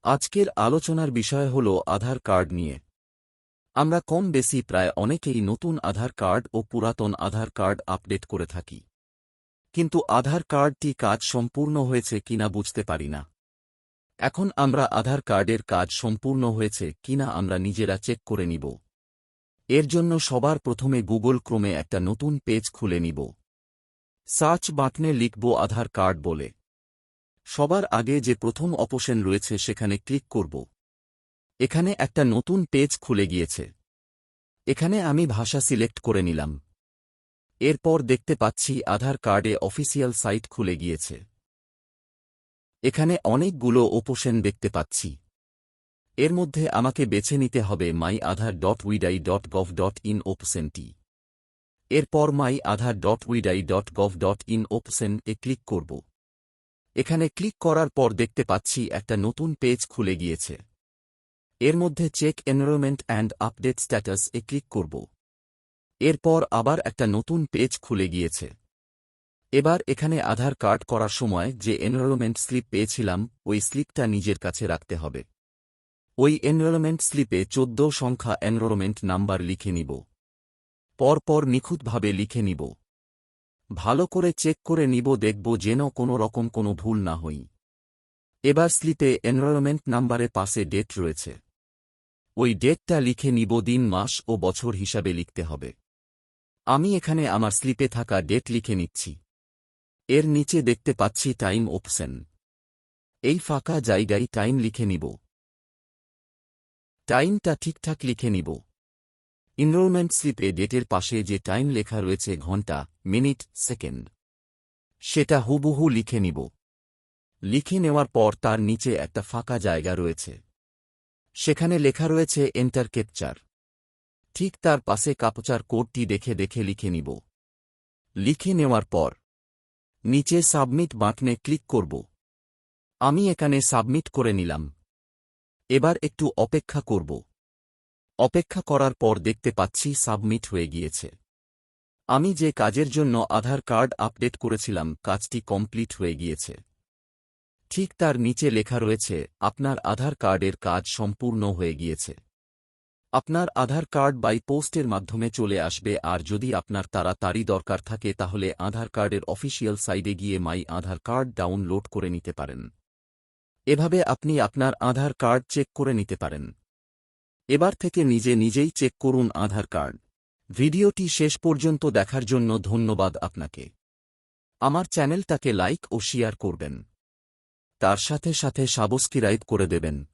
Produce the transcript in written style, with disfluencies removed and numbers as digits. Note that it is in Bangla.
আজকের আলোচনার বিষয় হল আধার কার্ড নিয়ে। আমরা কম বেশি প্রায় অনেকেই নতুন আধার কার্ড ও পুরাতন আধার কার্ড আপডেট করে থাকি, কিন্তু আধার কার্ডটি কাজ সম্পূর্ণ হয়েছে কিনা বুঝতে পারি না। এখন আমরা আধার কার্ডের কাজ সম্পূর্ণ হয়েছে কিনা আমরা নিজেরা চেক করে নিব। এর জন্য সবার প্রথমে গুগল ক্রোমে একটা নতুন পেজ খুলে নিব। সার্চ বাটনে লিখব আধার কার্ড বলে। সবার আগে যে প্রথম অপশন রয়েছে সেখানে ক্লিক করব। এখানে একটা নতুন পেজ খুলে গিয়েছে। এখানে আমি ভাষা সিলেক্ট করে নিলাম। এরপর দেখতে পাচ্ছি আধার কার্ডে অফিসিয়াল সাইট খুলে গিয়েছে। এখানে অনেকগুলো অপশন দেখতে পাচ্ছি। এর মধ্যে আমাকে বেছে নিতে হবে myAadhar.widai.gov.in অপশনটি। এরপর myAadhar.widai.gov.in অপশন এ ক্লিক করব। এখানে ক্লিক করার পর দেখতে পাচ্ছি একটা নতুন পেজ খুলে গিয়েছে। এর মধ্যে check enrollment and update status এ ক্লিক করব। এরপর আবার একটা নতুন পেজ খুলে গিয়েছে। এবার এখানে আধার কার্ড করার সময় যে এনরোলমেন্ট স্লিপ পেয়েছিলাম ওই স্লিপটা নিজের কাছে রাখতে হবে। ওই এনরোলমেন্ট স্লিপে 14 সংখ্যা এনরোলমেন্ট নাম্বার লিখে নিব। পরপর নিখুঁতভাবে লিখে নিব। ভালো করে চেক করে নিব, দেখব যেন কোনো রকম কোনো ভুল না হই। এবার স্লিপে এনরোলমেন্ট নাম্বারের পাশে ডেট রয়েছে। ওই ডেটটা লিখে নিব, দিন মাস ও বছর হিসাবে লিখতে হবে। আমি এখানে আমার স্লিপে থাকা ডেট লিখে নিচ্ছি। এর নিচে দেখতে পাচ্ছি টাইম অপশন। এই ফাঁকা জায়গায় টাইম লিখে নিব। টাইমটা ঠিকঠাক লিখে নিব। এনরোলমেন্ট স্লিপে ডেটের পাশে যে টাইম লেখা রয়েছে ঘন্টা, মিনিট, সেকেন্ড, সেটা হুবহু লিখে নিব। লিখে নেওয়ার পর তার নিচে একটা ফাঁকা জায়গা রয়েছে। সেখানে লেখা রয়েছে এন্টার ক্যাপচার। ঠিক তার পাশে ক্যাপচার কোডটি দেখে দেখে লিখে নিব। লিখে নেওয়ার পর নিচে সাবমিট বাটনে ক্লিক করব। আমি এখানে সাবমিট করে নিলাম। এবার একটু অপেক্ষা করব। অপেক্ষা করার পর দেখতে পাচ্ছি সাবমিট হয়ে গিয়েছে। আমি যে কাজের জন্য আধার কার্ড আপডেট করেছিলাম কাজটি কমপ্লিট হয়ে গিয়েছে। ঠিক তার নিচে লেখা রয়েছে আপনার আধার কার্ডের কাজ সম্পূর্ণ হয়ে গিয়েছে। আপনার আধার কার্ড বাই পোস্টের মাধ্যমে চলে আসবে, আর যদি আপনার তাড়াতাড়ি দরকার থাকে তাহলে আধার কার্ডের অফিসিয়াল সাইটে গিয়ে মাই আধার কার্ড ডাউনলোড করে নিতে পারেন। এভাবে আপনি আপনার আধার কার্ড চেক করে নিতে পারেন। এবার থেকে নিজে নিজেই চেক করুন আধার কার্ড। ভিডিওটি শেষ পর্যন্ত দেখার জন্য ধন্যবাদ আপনাকে। আমার চ্যানেলটাকে লাইক ও শেয়ার করবেন। তার সাথে সাথে সাবস্ক্রাইব করে দেবেন।